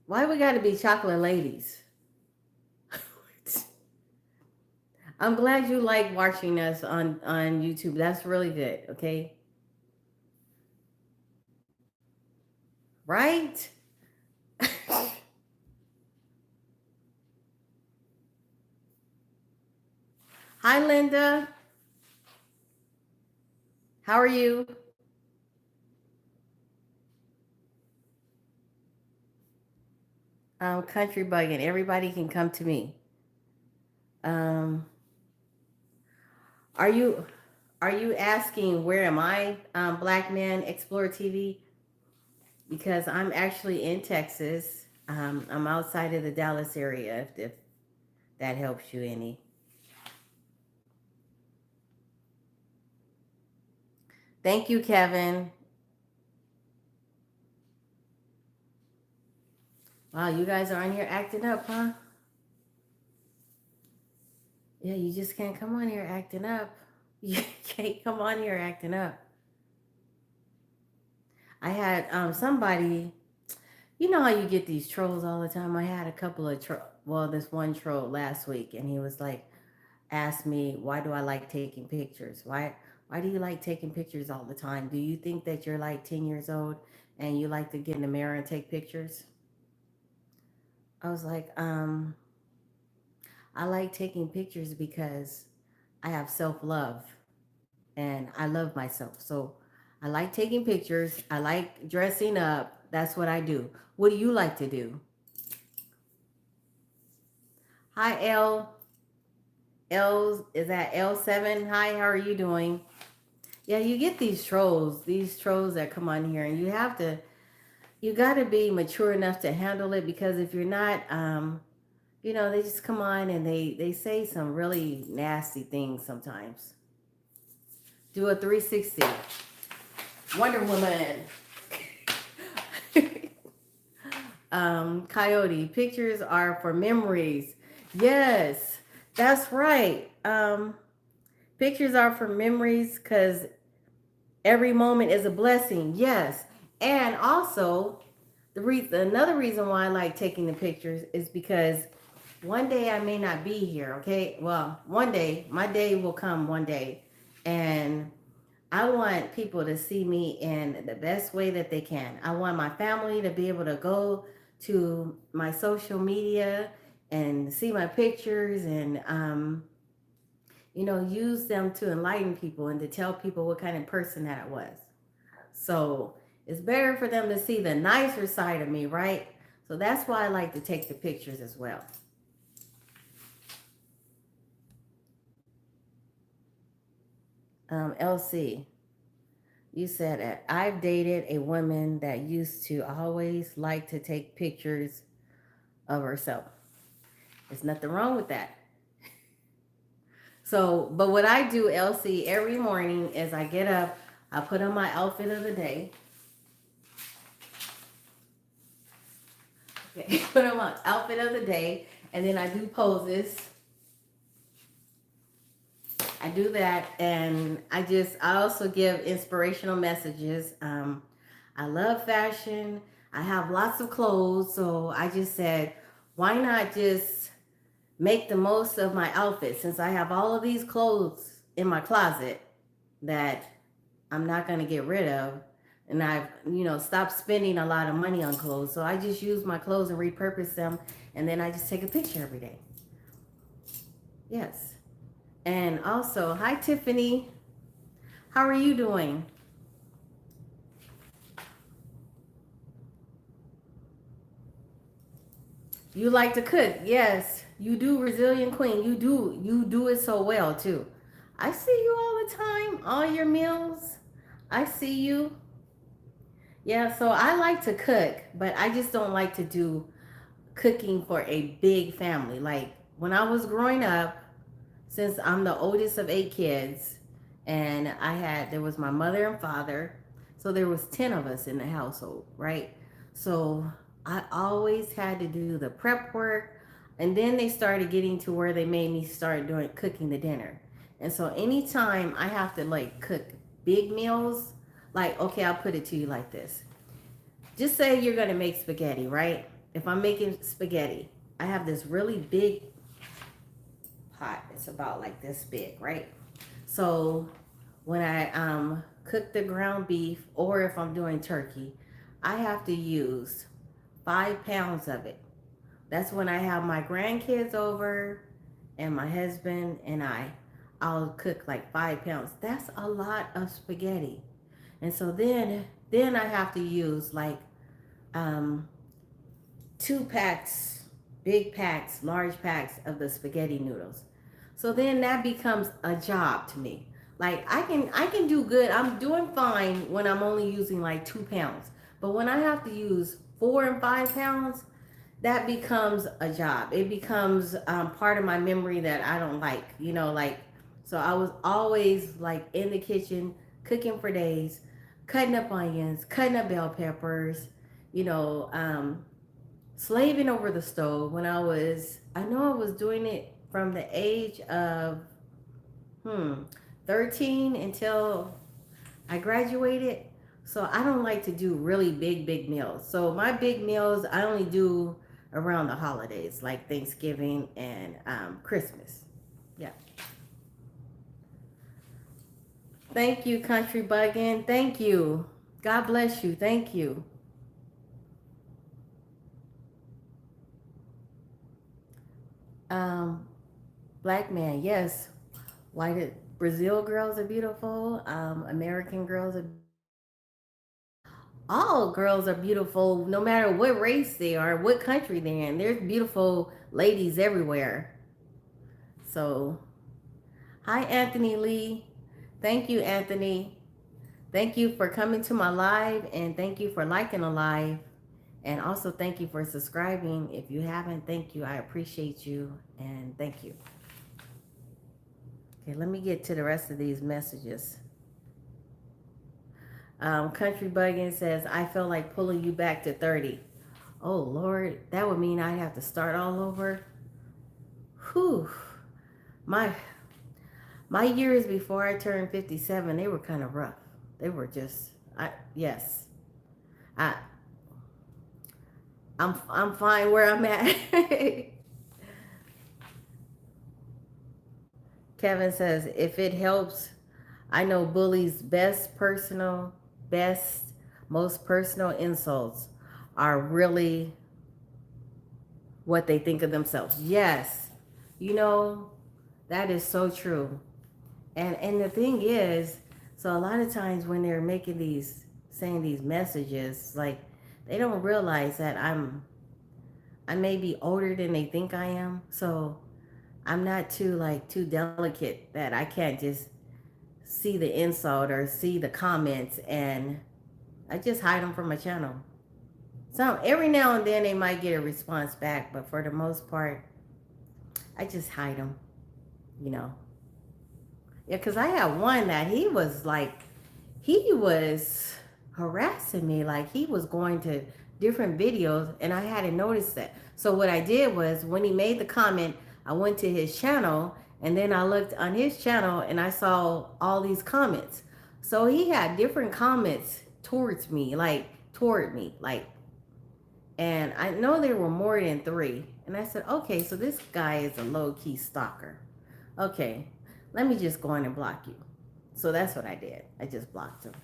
Why we got to be chocolate ladies? I'm glad you like watching us on YouTube. That's really good. Okay, right? Hi, Linda. How are you? Country bugging. Everybody can come to me. Um, are you are you asking where am I, Black Man Explorer TV? Because I'm actually in Texas. I'm outside of the Dallas area. If that helps you any. Thank you, Kevin. Wow, you guys are on here acting up, huh? Yeah, you just can't come on here acting up. You can't come on here acting up. I had somebody. You know how you get these trolls all the time. I had a couple of well, this one troll last week, and he was like, asked me, why do I like taking pictures? Why do you like taking pictures all the time? Do you think that you're like 10 years old and you like to get in the mirror and take pictures? I was like, I like taking pictures because I have self love and I love myself. So I like taking pictures. I like dressing up. That's what I do. What do you like to do? Hi, L. L, is that L7? Hi, how are you doing? Yeah, you get these trolls that come on here, and you got to be mature enough to handle it because if you're not, they just come on and they say some really nasty things sometimes. Do a 360. Wonder Woman. Coyote, pictures are for memories. Yes, that's right. Pictures are for memories because every moment is a blessing. Yes. And also, another reason why I like taking the pictures is because one day I may not be here, okay? Well, one day, my day will come one day. And I want people to see me in the best way that they can. I want my family to be able to go to my social media and see my pictures and use them to enlighten people and to tell people what kind of person that I was. So it's better for them to see the nicer side of me, right? So that's why I like to take the pictures as well. LC, you said that I've dated a woman that used to always like to take pictures of herself. There's nothing wrong with that. So, but what I do, LC, every morning is I get up, I put on my outfit of the day. Okay, put on my outfit of the day, and then I do poses. I do that, and I also give inspirational messages. I love fashion. I have lots of clothes, so I just said, why not just make the most of my outfit since I have all of these clothes in my closet that I'm not going to get rid of. And I've, stopped spending a lot of money on clothes. So I just use my clothes and repurpose them. And then I just take a picture every day. Yes. And also, hi, Tiffany. How are you doing? You like to cook. Yes. You do, Resilient Queen. You do. You do it so well, too. I see you all the time, all your meals. I see you. Yeah, so I like to cook, but I just don't like to do cooking for a big family. Like when I was growing up, since I'm the oldest of 8 kids, and there was my mother and father, so there was 10 of us in the household, right? So I always had to do the prep work, and then they started getting to where they made me start doing cooking the dinner. And so anytime I have to like cook big meals, like okay, I'll put it to you like this. Just say you're gonna make spaghetti, right? If I'm making spaghetti, I have this really big pot. It's about like this big, right? So when I cook the ground beef, or if I'm doing turkey, I have to use 5 pounds of it. That's when I have my grandkids over and my husband and I'll cook like 5 pounds. That's a lot of spaghetti. And so then I have to use like um 2 packs, big packs, large packs of the spaghetti noodles. So then that becomes a job to me. Like I can do good. I'm doing fine when I'm only using like 2 pounds. But when I have to use 4 and 5 pounds, that becomes a job. It becomes part of my memory that I don't like. Like so I was always like in the kitchen cooking for days, cutting up onions, cutting up bell peppers, you know, um, slaving over the stove I know I was doing it from the age of hmm 13 until I graduated. So I don't like to do really big meals. So my big meals I only do around the holidays like Thanksgiving and Christmas. Yeah. Thank you, Country Buggin. Thank you. God bless you. Thank you. Um, Black man, yes. White Brazil girls are beautiful. American girls are all girls are beautiful no matter what race they are, what country they're in. There's beautiful ladies everywhere. So, hi, Anthony Lee. Thank you, Anthony. Thank you for coming to my live, and thank you for liking the live. And also, thank you for subscribing. If you haven't, thank you. I appreciate you, and thank you. Okay, let me get to the rest of these messages. Country Buggin says, I feel like pulling you back to 30. Oh, Lord, that would mean I'd have to start all over. Whew. My years before I turned 57, they were kind of rough. They were just, yes. I, I'm fine where I'm at. Kevin says, if it helps, I know bullies' best, most personal insults are really what they think of themselves. Yes, you know, that is so true. And the thing is, so a lot of times when they're saying these messages, like they don't realize that I may be older than they think I am. So I'm not too delicate that I can't just see the insult or see the comments, and I just hide them from my channel. So every now and then they might get a response back, but for the most part, I just hide them, you know. Yeah, because I had one that he was harassing me, like he was going to different videos, and I hadn't noticed that. So what I did was, when he made the comment, I went to his channel, and then I looked on his channel and I saw all these comments. So he had different comments toward me, and I know there were more than 3. And I said, okay, so this guy is a low-key stalker. Okay, let me just go in and block you. So that's what I did. I just blocked him.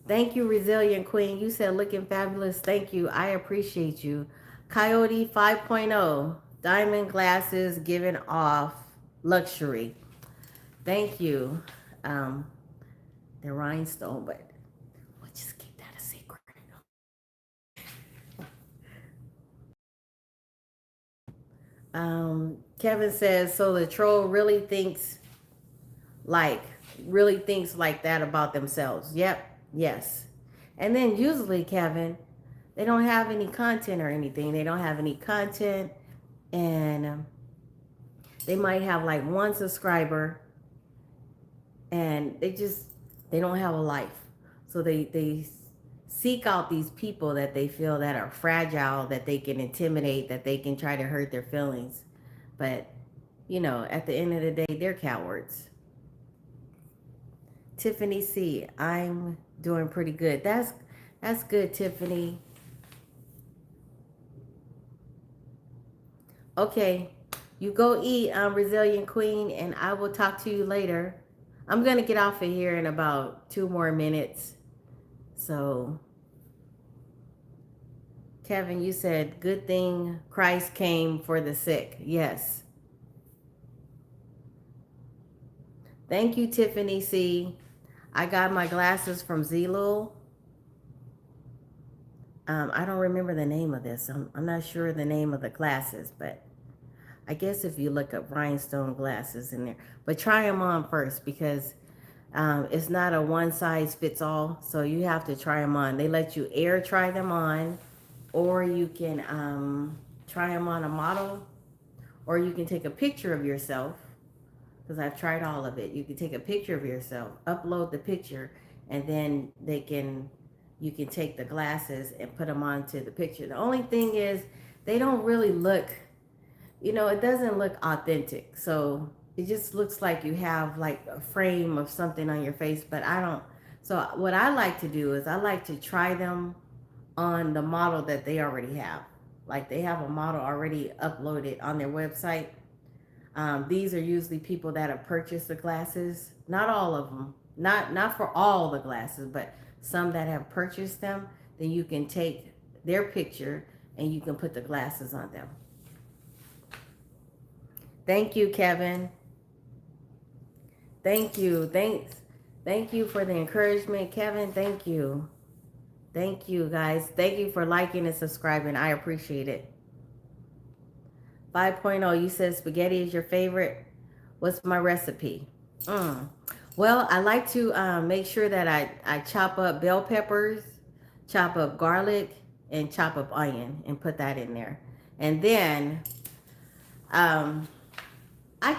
Thank you, Resilient Queen. You said looking fabulous. Thank you. I appreciate you. Coyote 5.0. Diamond glasses giving off luxury. Thank you. The rhinestone, but we'll just keep that a secret. Kevin says, so the troll really thinks like that about themselves. Yep. Yes. And then usually, Kevin, they don't have any content or anything. They don't have any content, and they might have like 1 subscriber, and they don't have a life. So they seek out these people that they feel that are fragile, that they can intimidate, that they can try to hurt their feelings. But, you know, at the end of the day, they're cowards. Tiffany C, I'm doing pretty good. That's good, Tiffany. Okay, you go eat, Resilient Queen, and I will talk to you later. I'm going to get off of here in about 2 more minutes. So, Kevin, you said, good thing Christ came for the sick. Yes. Thank you, Tiffany C. I got my glasses from Zillow. I don't remember the name of this. I'm not sure the name of the glasses, but I guess if you look up rhinestone glasses in there. But try them on first, because it's not a one size fits all. So you have to try them on. They let you try them on, or you can try them on a model, or you can take a picture of yourself, because I've tried all of it. You can take a picture of yourself, upload the picture, and then you can take the glasses and put them onto the picture. The only thing is, they don't really look, it doesn't look authentic. So it just looks like you have like a frame of something on your face, but I don't. So what I like to do is I like to try them on the model that they already have. Like, they have a model already uploaded on their website. These are usually people that have purchased the glasses. Not all of them. Not for all the glasses, but some that have purchased them. Then you can take their picture and you can put the glasses on them. Thank you, Kevin. Thank you. Thanks. Thank you for the encouragement, Kevin. Thank you. Thank you, guys. Thank you for liking and subscribing. I appreciate it. 5.0, you said spaghetti is your favorite. What's my recipe? Mm. Well, I like to make sure that I chop up bell peppers, chop up garlic, and chop up onion and put that in there. And then um, I,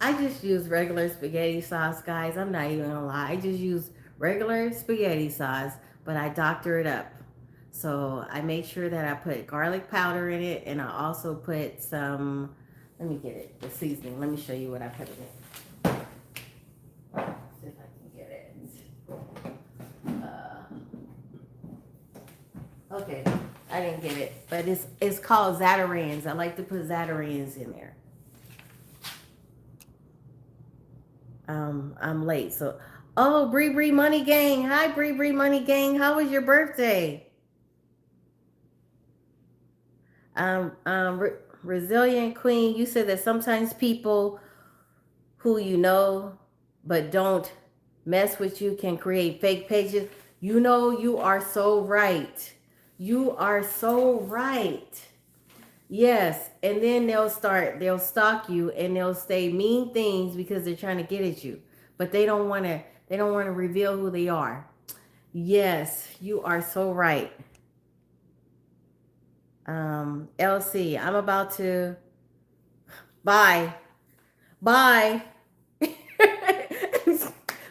I just use regular spaghetti sauce, guys. I'm not even gonna lie. I just use regular spaghetti sauce, but I doctor it up. So I make sure that I put garlic powder in it, and I also put some. Let me get it. The seasoning. Let me show you what I put in it. See if I can get it. Okay, I didn't get it, but it's called Zatarans. I like to put Zatarans in there. I'm late, so oh, Bree Bree Money Gang. Hi, Bree Bree Money Gang. How was your birthday? Resilient Queen. You said that sometimes people who you know but don't mess with you can create fake pages. You know, you are so right. You are so right. Yes, and then they'll stalk you and they'll say mean things because they're trying to get at you, but they don't want to reveal who they are. Yes, you are so right. LC, I'm about to bye. Bye.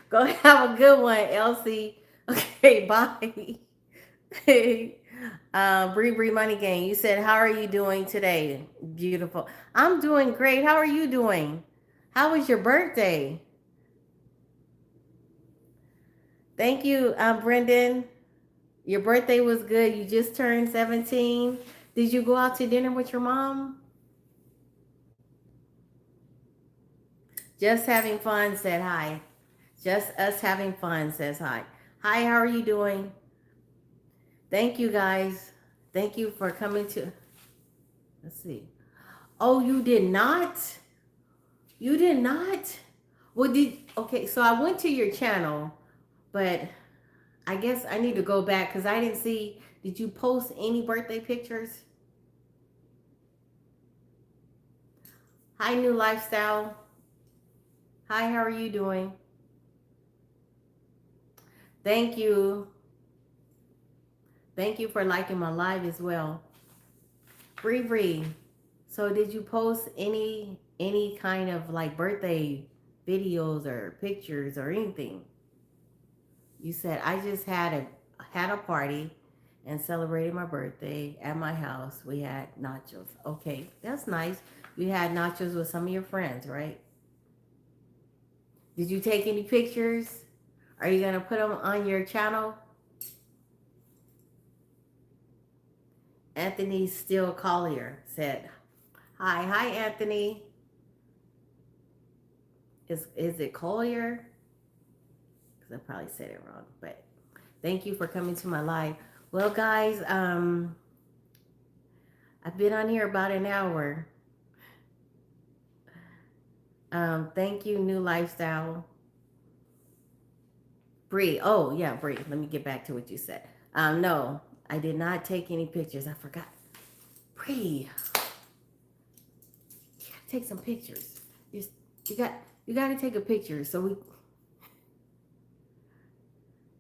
Go have a good one, Elsie. Okay, bye. Bree Bree Money Gang, you said, how are you doing today? Beautiful. I'm doing great. How are you doing? How was your birthday? Thank you, Brendan. Your birthday was good. You just turned 17. Did you go out to dinner with your mom? Just having fun said hi. Just us having fun says hi. Hi, how are you doing? Thank you guys. Thank you for coming to. Let's see. Oh, you did not? You did not? Well, did. Okay, so I went to your channel, but I guess I need to go back because I didn't see. Did you post any birthday pictures? Hi, New Lifestyle. Hi, how are you doing? Thank you. Thank you for liking my live as well. Bree Bree. So did you post any kind of like birthday videos or pictures or anything? You said I just had a party and celebrated my birthday at my house. We had nachos. Okay, that's nice. You had nachos with some of your friends, right? Did you take any pictures? Are you gonna put them on your channel? Anthony Steele Collier said, hi, Anthony. Is it Collier? Because I probably said it wrong, but thank you for coming to my live. Well, guys, I've been on here about an hour. Thank you, New Lifestyle. Bree. Oh, yeah, Bree. Let me get back to what you said. No, I did not take any pictures. I forgot. Bree, you gotta take some pictures. You, you got you gotta take a picture. So we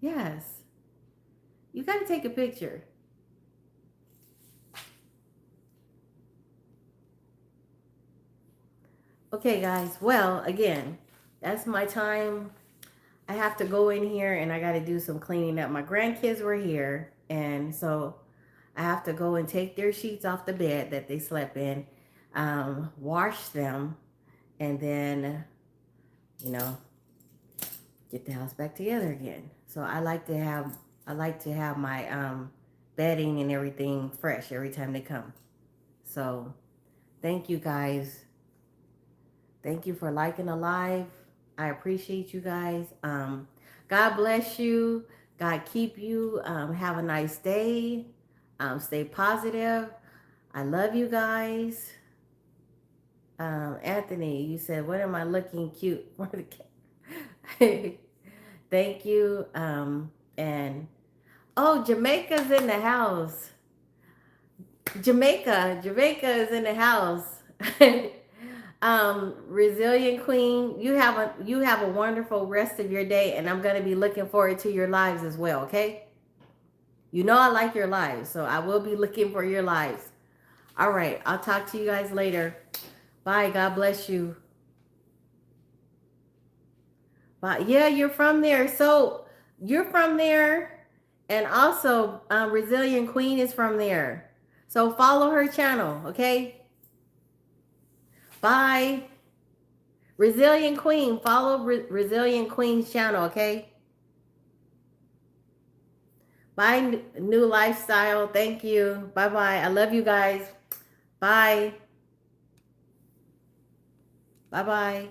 yes. You gotta take a picture. Okay, guys. Well, again, that's my time. I have to go in here and I got to do some cleaning up. My grandkids were here, and so I have to go and take their sheets off the bed that they slept in, wash them, and then, you know, get the house back together again. So I like to have my bedding and everything fresh every time they come. So thank you guys. Thank you for liking the live. I appreciate you guys. God bless you. God keep you. Have a nice day. Stay positive. I love you guys. Anthony, you said, "What am I looking cute for the cat?" Thank you. And oh, Jamaica's in the house. Jamaica is in the house. Resilient Queen, you have a wonderful rest of your day, and I'm gonna be looking forward to your lives as well. Okay, you know I like your lives, so I will be looking for your lives. All right, I'll talk to you guys later. Bye. God bless you. Bye. Yeah, you're from there, so you're from there, and also Resilient Queen is from there. So follow her channel. Okay. Bye. Resilient Queen, follow Resilient Queen's channel, okay? Bye, New Lifestyle. Thank you. Bye bye. I love you guys. Bye. Bye bye.